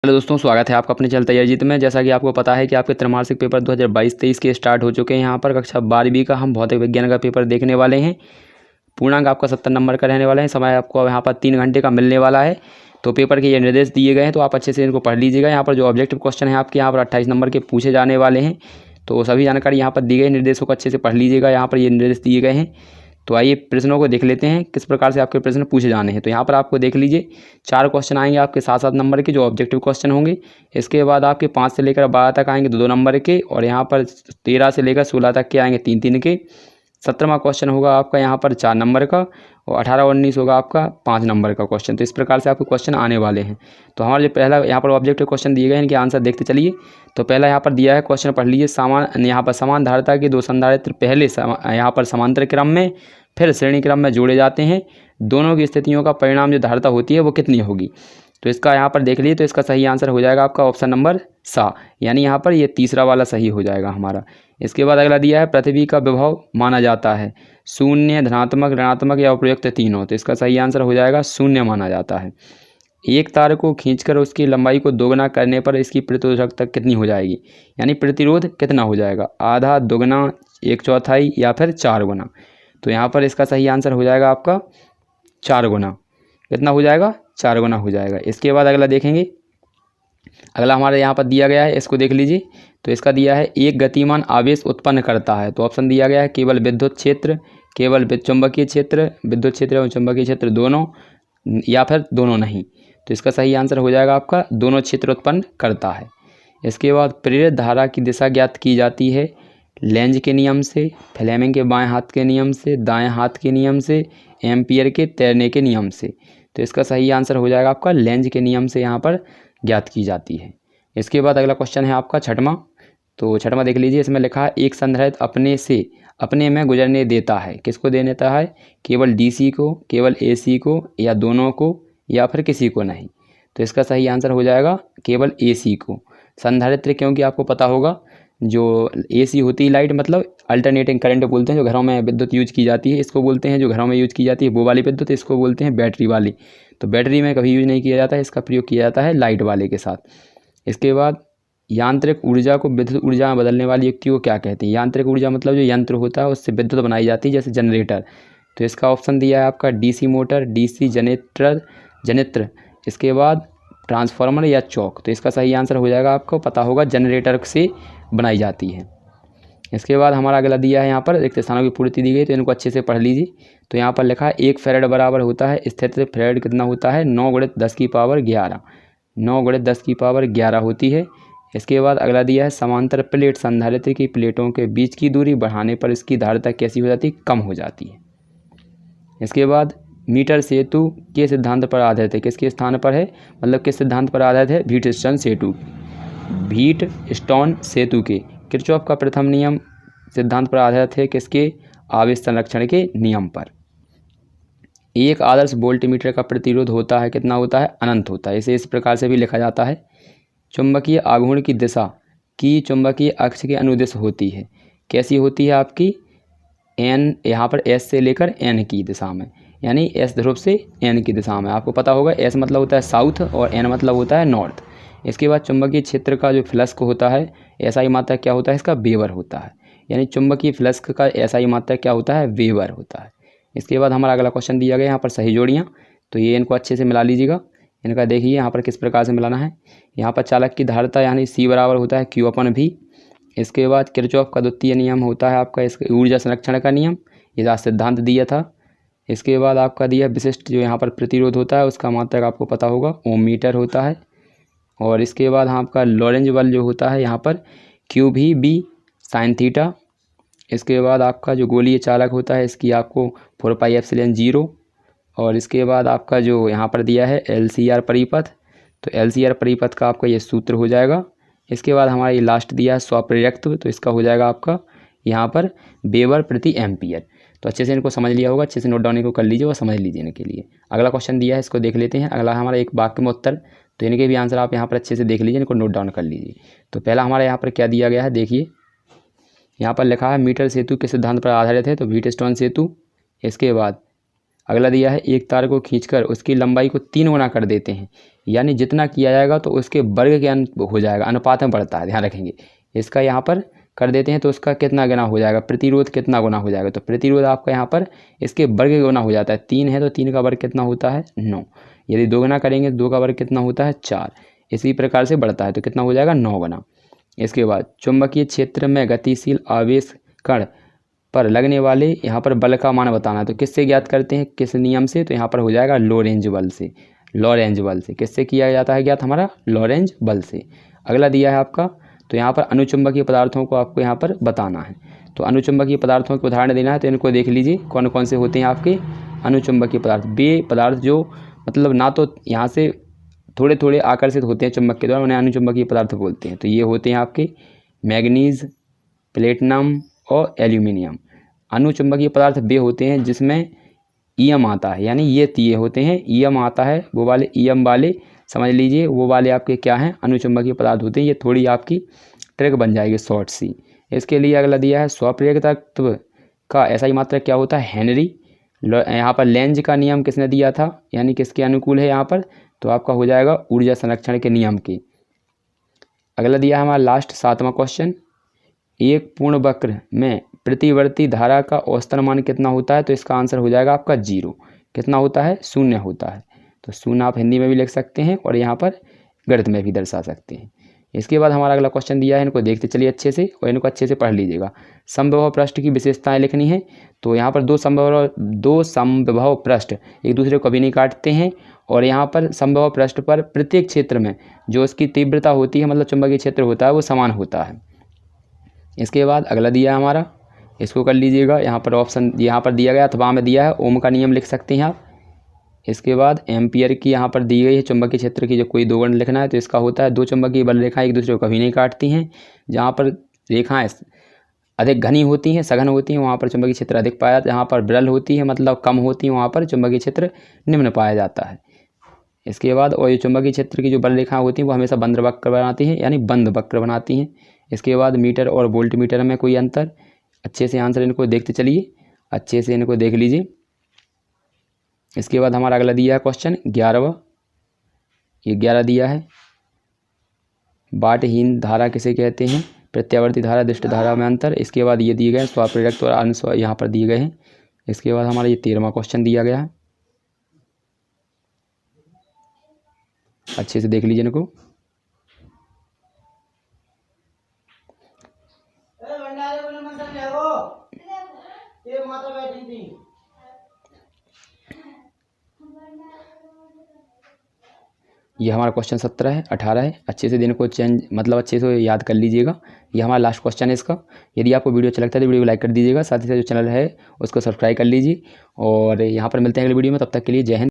Hello दोस्तों, स्वागत है आपका अपने चैनल तैयारी जीत में। जैसा कि आपको पता है कि आपके त्रैमासिक पेपर 2022-23 के स्टार्ट हो चुके हैं। यहाँ पर कक्षा 12वीं का हम भौतिक विज्ञान का पेपर देखने वाले हैं। पूर्णांक आपका 70 नंबर का रहने वाला है। समय आपको यहाँ पर 3 घंटे का मिलने वाला है। तो पेपर के ये निर्देश दिए गए हैं, तो आप अच्छे से इनको पढ़ लीजिएगा। यहाँ पर जो ऑब्जेक्टिव क्वेश्चन है आपके यहाँ पर 28 नंबर के पूछे जाने वाले हैं। तो सभी जानकारी यहाँ पर दी गई, निर्देशों को अच्छे से पढ़ लीजिएगा। यहाँ पर ये निर्देश दिए गए हैं। तो आइए प्रश्नों को देख लेते हैं, किस प्रकार से आपके प्रश्न पूछे जाने हैं। तो यहाँ पर आपको देख लीजिए 4 क्वेश्चन आएंगे आपके 7-7 नंबर के, जो ऑब्जेक्टिव क्वेश्चन होंगे। इसके बाद आपके 5 से लेकर 12 तक आएंगे 2-2 नंबर के, और यहाँ पर 13 से लेकर 16 तक के आएंगे 3-3 के। 17वां क्वेश्चन होगा आपका यहाँ पर 4 नंबर का, और 18 और 19 होगा आपका 5 नंबर का क्वेश्चन। तो इस प्रकार से आपके क्वेश्चन आने वाले हैं। तो हमारा जो पहला यहाँ पर ऑब्जेक्टिव क्वेश्चन दिए गए हैं, इनके आंसर देखते चलिए। तो पहला यहाँ पर दिया है क्वेश्चन, पढ़ लीजिए। यहाँ पर समान धारिता के 2 संधारित्र पहले यहाँ पर समांतर क्रम में फिर श्रेणी क्रम में जोड़े जाते हैं। दोनों की स्थितियों का परिणाम जो धारिता होती है वो कितनी होगी। तो इसका यहाँ पर देख लीजिए। तो इसका सही आंसर हो जाएगा आपका ऑप्शन नंबर सा, यानी यहाँ पर ये तीसरा वाला सही हो जाएगा हमारा। इसके बाद अगला दिया है, पृथ्वी का विभव माना जाता है 0, धनात्मक, ऋणात्मक या उपयुक्त तीनों। तो इसका सही आंसर हो जाएगा 0 माना जाता है। एक तार को खींचकर उसकी लंबाई को दोगुना करने पर इसकी प्रतिरोधकता कितनी हो जाएगी, यानी प्रतिरोध कितना हो जाएगा, आधा, दोगुना, 1/4 या फिर 4 गुना। तो यहाँ पर इसका सही आंसर हो जाएगा आपका 4 गुना। कितना हो जाएगा, 4 गुना हो जाएगा। इसके बाद अगला देखेंगे। अगला हमारे यहाँ पर दिया गया है, इसको देख लीजिए। तो इसका दिया है, एक गतिमान आवेश उत्पन्न करता है। तो ऑप्शन दिया गया है केवल विद्युत क्षेत्र, केवल चुंबकीय क्षेत्र, विद्युत क्षेत्र एवं चुंबकीय क्षेत्र दोनों, या फिर दोनों नहीं। तो इसका सही आंसर हो जाएगा आपका दोनों क्षेत्र उत्पन्न करता है। इसके बाद प्रेरित धारा की दिशा ज्ञात की जाती है लेंज के नियम से, फ्लेमिंग के बाएं हाथ के नियम से, दाएं हाथ के नियम से, एम्पियर के तैरने के नियम से। तो इसका सही आंसर हो जाएगा आपका लेंज के नियम से यहाँ पर ज्ञात की जाती है। इसके बाद अगला क्वेश्चन है आपका 6वां। तो 6वां देख लीजिए। इसमें लिखा है, एक संधारित्र अपने में गुजरने देता है। किसको दे देता है, केवल डीसी को, केवल एसी को, या दोनों को, या फिर किसी को नहीं। तो इसका सही आंसर हो जाएगा केवल एसी को। संधारित्र क्योंकि आपको पता होगा, जो एसी होती है लाइट, मतलब अल्टरनेटिंग करंट बोलते हैं, जो घरों में विद्युत यूज की जाती है, इसको बोलते हैं। जो घरों में यूज की जाती है वो वाली विद्युत, इसको बोलते हैं बैटरी वाली। तो बैटरी में कभी यूज नहीं किया जाता है, इसका प्रयोग किया जाता है लाइट वाले के साथ। इसके बाद, यांत्रिक ऊर्जा को विद्युत ऊर्जा में बदलने वाली युक्ति को क्या कहते हैं। यांत्रिक ऊर्जा मतलब जो यंत्र होता है उससे विद्युत बनाई जाती है, जैसे जनरेटर। तो इसका ऑप्शन दिया है आपका डीसी मोटर, डीसी जनित्र, इसके बाद ट्रांसफार्मर या चौक। तो इसका सही आंसर हो जाएगा, आपको पता होगा, जनरेटर से बनाई जाती है। इसके बाद हमारा अगला दिया है, यहाँ पर रिक्त स्थानों की पूर्ति दी गई, तो इनको अच्छे से पढ़ लीजिए। तो यहाँ पर लिखा है, 1 फैराड बराबर होता है स्थिर फैराड कितना होता है, 9 × 10⁻11। 9 × 10⁻11 होती है। इसके बाद अगला दिया है, समांतर प्लेट संधारित्र की प्लेटों के बीच की दूरी बढ़ाने पर इसकी धारिता कैसी हो जाती है, कम हो जाती है। इसके बाद, मीटर सेतु के सिद्धांत पर आधारित है। किसके स्थान पर है, मतलब किस सिद्धांत पर आधारित है, व्हीटस्टोन सेतु के। किरचॉफ का प्रथम नियम सिद्धांत पर आधारित है किसके, आवेश संरक्षण के नियम पर। एक आदर्श वोल्टमीटर का प्रतिरोध होता है, कितना होता है, अनंत होता है। इसे इस प्रकार से भी लिखा जाता है, चुंबकीय आघूर्ण की दिशा की चुंबकीय अक्ष के अनुदिश होती है। कैसी होती है आपकी, एन, यहाँ पर एस से लेकर एन की दिशा में, यानी एस ध्रुव से एन की दिशा में। आपको पता होगा, एस मतलब होता है साउथ और एन मतलब होता है नॉर्थ। इसके बाद, चुंबकीय क्षेत्र का जो फ्लक्स होता है, एसआई मात्रक क्या होता है, इसका वेबर होता है। यानी चुंबकीय फ्लक्स का एसआई मात्रक क्या होता है, वेबर होता है। इसके बाद हमारा अगला क्वेश्चन दिया गया यहाँ पर सही जोड़ियाँ। तो ये इनको अच्छे से मिला लीजिएगा। इनका देखिए यहाँ पर किस प्रकार से मिलाना है। यहाँ पर चालक की धारिता यानी C बराबर होता है Q/V। इसके बाद, किरचॉफ का द्वितीय नियम होता है आपका इसका ऊर्जा संरक्षण का नियम, ये सिद्धांत दिया था। इसके बाद आपका दिया विशिष्ट, जो यहाँ पर प्रतिरोध होता है उसका मात्रक आपको पता होगा, ओम मीटर होता है। और इसके बाद आपका लॉरेंज बल जो होता है यहाँ पर QV sin थीटा। इसके बाद आपका जो गोलीय चालक होता है इसकी आपको 4πε0। और इसके बाद आपका जो यहाँ पर दिया है LCR परिपथ, तो LCR परिपथ का आपका ये सूत्र हो जाएगा। इसके बाद हमारा ये लास्ट दिया है स्वप्रेरकत्व, तो इसका हो जाएगा आपका यहाँ पर वेबर प्रति एम्पियर। तो अच्छे से इनको समझ लिया होगा, अच्छे से नोट डाउन इनको कर लीजिए और समझ लीजिए इनके लिए। अगला क्वेश्चन दिया है, इसको देख लेते हैं। अगला हमारा एक वाक्य में उत्तर, तो इनके भी आंसर आप यहाँ पर अच्छे से देख लीजिए, इनको नोट डाउन कर लीजिए। तो पहला हमारा यहाँ पर क्या दिया गया है, देखिए यहाँ पर लिखा है, मीटर सेतु के सिद्धांत पर आधारित है, तो व्हीटस्टोन सेतु। इसके बाद अगला दिया है एक तार को खींचकर उसकी लंबाई को 3 गुना कर देते हैं, यानी जितना किया जाएगा तो उसके वर्ग के हो जाएगा, अनुपात में बढ़ता है, ध्यान रखेंगे। इसका यहाँ पर कर देते हैं तो उसका कितना गुना हो जाएगा, प्रतिरोध कितना गुना हो जाएगा। तो प्रतिरोध आपका यहाँ पर इसके वर्ग गुना हो जाता है। 3 है तो 3 का वर्ग कितना होता है 9। यदि 2 गुना करेंगे तो 2 का वर्ग कितना होता है 4। इसी प्रकार से बढ़ता है तो कितना हो जाएगा 9 गुना। इसके बाद चुंबकीय क्षेत्र में गतिशील आवेश कण पर लगने वाले यहाँ पर बल का मान बताना है। तो किससे ज्ञात करते हैं, किस नियम से, तो यहाँ पर हो जाएगा लॉरेंज बल से। लॉरेंज बल से किससे किया जाता है ज्ञात, हमारा लॉरेंज बल से। अगला दिया है आपका, तो यहाँ पर अनुचुंबकीय पदार्थों को आपको यहाँ पर बताना है। तो अनुचुंबकीय पदार्थों के उदाहरण देना है, तो इनको देख लीजिए कौन कौन से होते हैं आपके अनुचुंबकीय पदार्थ। वे पदार्थ जो मतलब ना तो यहाँ से थोड़े थोड़े आकर्षित होते हैं चुंबक के द्वारा, उन्हें अनुचुंबकीय पदार्थ बोलते हैं। तो ये होते हैं आपके मैग्नीज, प्लेटिनम और एल्यूमिनियम। अनुचुंबकीय पदार्थ वे होते हैं जिसमें ईएम आता है, यानी ये होते हैं ईएम आता है, वो वाले ईएम वाले समझ लीजिए, वो वाले आपके क्या हैं अनुचुंबकीय पदार्थ होते हैं। ये थोड़ी आपकी ट्रिक बन जाएगी शॉर्ट सी। इसके लिए अगला दिया है स्वप्रेरक तत्व का SI मात्रक क्या होता है हेनरी। यहाँ पर लेंज का नियम किसने दिया था, यानी किसके अनुकूल है यहाँ पर, तो आपका हो जाएगा ऊर्जा संरक्षण के नियम के। अगला दिया है हमारा लास्ट 7वां क्वेश्चन, एक पूर्ण वक्र में प्रतिवर्ती धारा का औसतन मान कितना होता है, तो इसका आंसर हो जाएगा आपका 0। कितना होता है, 0 होता है। तो 0 आप हिंदी में भी लिख सकते हैं और यहाँ पर गणित में भी दर्शा सकते हैं। इसके बाद हमारा अगला क्वेश्चन दिया है, इनको देखते चलिए अच्छे से और इनको अच्छे से पढ़ लीजिएगा। समविभव पृष्ठ की विशेषताएं लिखनी है। तो यहाँ पर दो समविभव पृष्ठ एक दूसरे को कभी नहीं काटते हैं, और यहाँ पर समविभव पृष्ठ पर प्रत्येक क्षेत्र में जो उसकी तीव्रता होती है, मतलब चुंबकीय क्षेत्र होता है, वो समान होता है। इसके बाद अगला दिया है हमारा, इसको कर लीजिएगा। यहाँ पर ऑप्शन यहाँ पर दिया गया अथवा में दिया है, ओम का नियम लिख सकते हैं आप। इसके बाद एम्पियर की यहाँ पर दी गई है चुंबकीय क्षेत्र की जो कोई दो गण लिखना है, तो इसका होता है दो चुंबकीय बल रेखाएं एक दूसरे को कभी नहीं काटती हैं। जहाँ पर रेखाएं अधिक घनी होती हैं, सघन होती हैं, वहाँ पर चुंबकीय क्षेत्र अधिक पाया जाता है। जहाँ पर विरल होती है मतलब कम होती है, वहाँ पर चुंबकीय क्षेत्र निम्न पाया जाता है। इसके बाद और ये चुंबकीय क्षेत्र की जो बल रेखाएं होती हैं वो हमेशा बंद वक्र बनाती हैं, यानी बंद वक्र बनाती हैं। इसके बाद मीटर और वोल्ट मीटर में कोई अंतर, अच्छे से आंसर इनको देखते चलिए, अच्छे से इनको देख लीजिए। इसके बाद हमारा अगला दिया है क्वेश्चन 11वां, ये 11 दिया है, बाटहीन धारा किसे कहते हैं, प्रत्यावर्ती धारा दृष्ट धारा में अंतर। इसके बाद ये दिए गए स्वप्रेरक और अनुस्व यहाँ पर दिए गए हैं। इसके बाद हमारा ये 13वां क्वेश्चन दिया गया है, अच्छे से देख लीजिए इनको। ये हमारा क्वेश्चन 17 है, 18 है, अच्छे से दिन को चेंज मतलब अच्छे से याद कर लीजिएगा। ये हमारा लास्ट क्वेश्चन है इसका। यदि आपको वीडियो अच्छा लगता है तो वीडियो को लाइक कर दीजिएगा, साथ ही साथ जो चैनल है उसको सब्सक्राइब कर लीजिए। और यहाँ पर मिलते हैं अगली वीडियो में, तब तक के लिए जय हिंद।